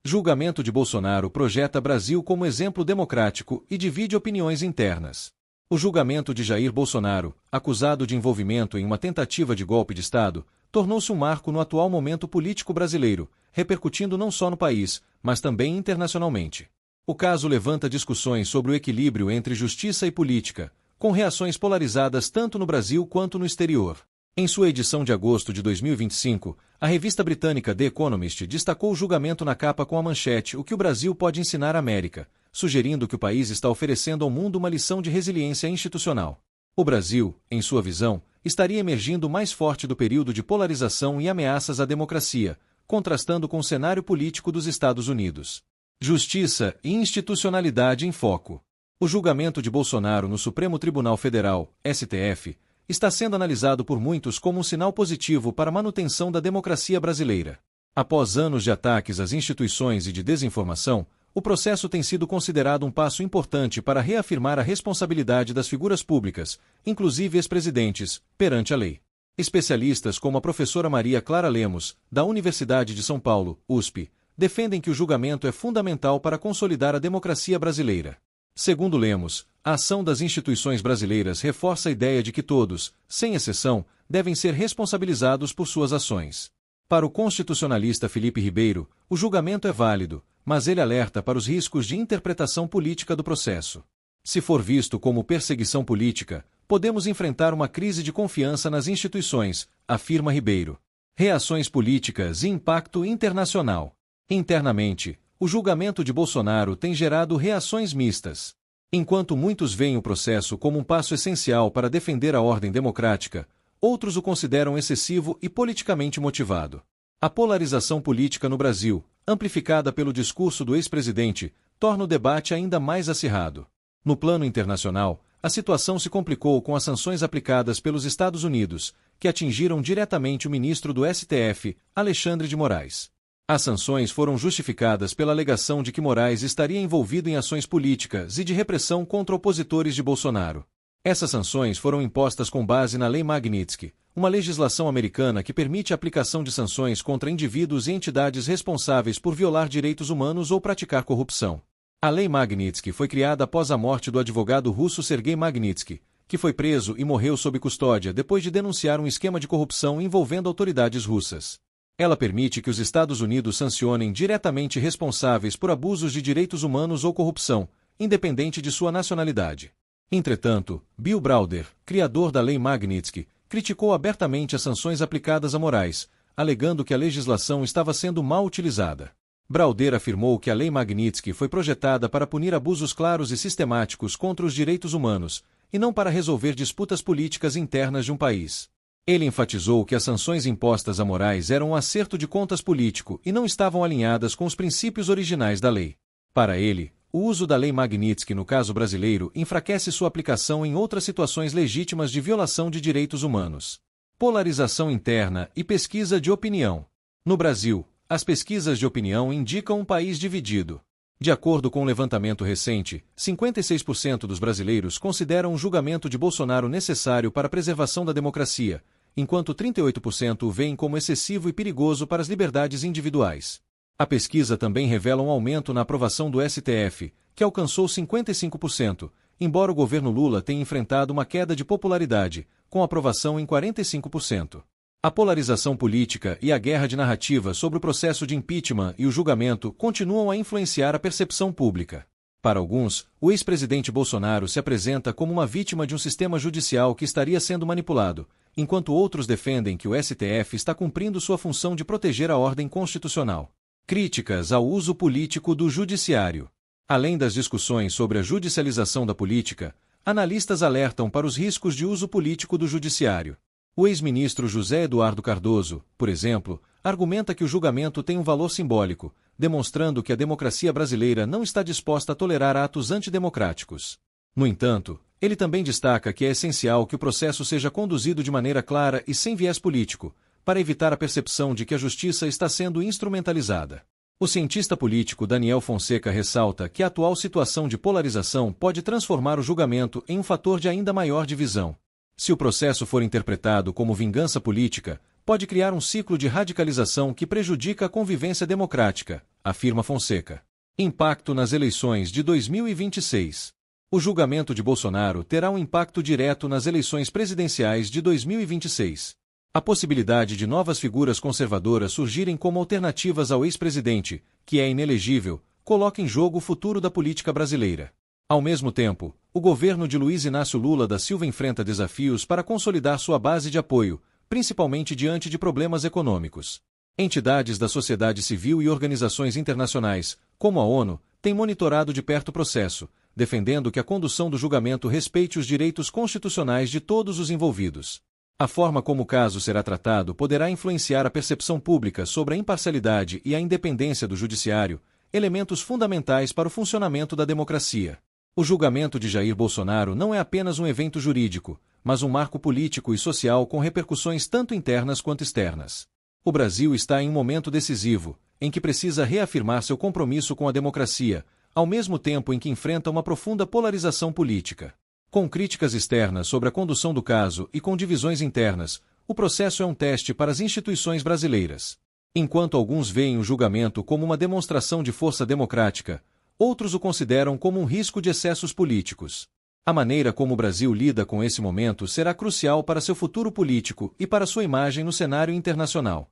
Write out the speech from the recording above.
Julgamento de Bolsonaro projeta Brasil como exemplo democrático e divide opiniões internas. O julgamento de Jair Bolsonaro, acusado de envolvimento em uma tentativa de golpe de Estado, tornou-se um marco no atual momento político brasileiro, repercutindo não só no país, mas também internacionalmente. O caso levanta discussões sobre o equilíbrio entre justiça e política, com reações polarizadas tanto no Brasil quanto no exterior. Em sua edição de agosto de 2025, a revista britânica The Economist destacou o julgamento na capa com a manchete "O que o Brasil pode ensinar à América", sugerindo que o país está oferecendo ao mundo uma lição de resiliência institucional. O Brasil, em sua visão, estaria emergindo mais forte do período de polarização e ameaças à democracia, contrastando com o cenário político dos Estados Unidos. Justiça e institucionalidade em foco. O julgamento de Bolsonaro no Supremo Tribunal Federal, STF, está sendo analisado por muitos como um sinal positivo para a manutenção da democracia brasileira. Após anos de ataques às instituições e de desinformação, o processo tem sido considerado um passo importante para reafirmar a responsabilidade das figuras públicas, inclusive ex-presidentes, perante a lei. Especialistas como a professora Maria Clara Lemos, da Universidade de São Paulo, USP, defendem que o julgamento é fundamental para consolidar a democracia brasileira. Segundo Lemos, a ação das instituições brasileiras reforça a ideia de que todos, sem exceção, devem ser responsabilizados por suas ações. Para o constitucionalista Felipe Ribeiro, o julgamento é válido, mas ele alerta para os riscos de interpretação política do processo. Se for visto como perseguição política, podemos enfrentar uma crise de confiança nas instituições, afirma Ribeiro. Reações políticas e impacto internacional. Internamente, o julgamento de Bolsonaro tem gerado reações mistas. Enquanto muitos veem o processo como um passo essencial para defender a ordem democrática, outros o consideram excessivo e politicamente motivado. A polarização política no Brasil, amplificada pelo discurso do ex-presidente, torna o debate ainda mais acirrado. No plano internacional, a situação se complicou com as sanções aplicadas pelos Estados Unidos, que atingiram diretamente o ministro do STF, Alexandre de Moraes. As sanções foram justificadas pela alegação de que Moraes estaria envolvido em ações políticas e de repressão contra opositores de Bolsonaro. Essas sanções foram impostas com base na Lei Magnitsky, uma legislação americana que permite a aplicação de sanções contra indivíduos e entidades responsáveis por violar direitos humanos ou praticar corrupção. A Lei Magnitsky foi criada após a morte do advogado russo Sergei Magnitsky, que foi preso e morreu sob custódia depois de denunciar um esquema de corrupção envolvendo autoridades russas. Ela permite que os Estados Unidos sancionem diretamente responsáveis por abusos de direitos humanos ou corrupção, independente de sua nacionalidade. Entretanto, Bill Browder, criador da Lei Magnitsky, criticou abertamente as sanções aplicadas a Moraes, alegando que a legislação estava sendo mal utilizada. Browder afirmou que a Lei Magnitsky foi projetada para punir abusos claros e sistemáticos contra os direitos humanos, e não para resolver disputas políticas internas de um país. Ele enfatizou que as sanções impostas a Moraes eram um acerto de contas político e não estavam alinhadas com os princípios originais da lei. Para ele, o uso da Lei Magnitsky no caso brasileiro enfraquece sua aplicação em outras situações legítimas de violação de direitos humanos. Polarização interna e pesquisa de opinião. No Brasil, as pesquisas de opinião indicam um país dividido. De acordo com um levantamento recente, 56% dos brasileiros consideram o julgamento de Bolsonaro necessário para a preservação da democracia, enquanto 38% o veem como excessivo e perigoso para as liberdades individuais. A pesquisa também revela um aumento na aprovação do STF, que alcançou 55%, embora o governo Lula tenha enfrentado uma queda de popularidade, com aprovação em 45%. A polarização política e a guerra de narrativa sobre o processo de impeachment e o julgamento continuam a influenciar a percepção pública. Para alguns, o ex-presidente Bolsonaro se apresenta como uma vítima de um sistema judicial que estaria sendo manipulado, enquanto outros defendem que o STF está cumprindo sua função de proteger a ordem constitucional. Críticas ao uso político do judiciário. Além das discussões sobre a judicialização da política, analistas alertam para os riscos de uso político do judiciário. O ex-ministro José Eduardo Cardoso, por exemplo, argumenta que o julgamento tem um valor simbólico, demonstrando que a democracia brasileira não está disposta a tolerar atos antidemocráticos. No entanto, ele também destaca que é essencial que o processo seja conduzido de maneira clara e sem viés político, para evitar a percepção de que a justiça está sendo instrumentalizada. O cientista político Daniel Fonseca ressalta que a atual situação de polarização pode transformar o julgamento em um fator de ainda maior divisão. Se o processo for interpretado como vingança política, pode criar um ciclo de radicalização que prejudica a convivência democrática, afirma Fonseca. Impacto nas eleições de 2026. O julgamento de Bolsonaro terá um impacto direto nas eleições presidenciais de 2026. A possibilidade de novas figuras conservadoras surgirem como alternativas ao ex-presidente, que é inelegível, coloca em jogo o futuro da política brasileira. Ao mesmo tempo, o governo de Luiz Inácio Lula da Silva enfrenta desafios para consolidar sua base de apoio, principalmente diante de problemas econômicos. Entidades da sociedade civil e organizações internacionais, como a ONU, têm monitorado de perto o processo, defendendo que a condução do julgamento respeite os direitos constitucionais de todos os envolvidos. A forma como o caso será tratado poderá influenciar a percepção pública sobre a imparcialidade e a independência do judiciário, elementos fundamentais para o funcionamento da democracia. O julgamento de Jair Bolsonaro não é apenas um evento jurídico, mas um marco político e social com repercussões tanto internas quanto externas. O Brasil está em um momento decisivo, em que precisa reafirmar seu compromisso com a democracia, ao mesmo tempo em que enfrenta uma profunda polarização política. Com críticas externas sobre a condução do caso e com divisões internas, o processo é um teste para as instituições brasileiras. Enquanto alguns veem o julgamento como uma demonstração de força democrática, outros o consideram como um risco de excessos políticos. A maneira como o Brasil lida com esse momento será crucial para seu futuro político e para sua imagem no cenário internacional.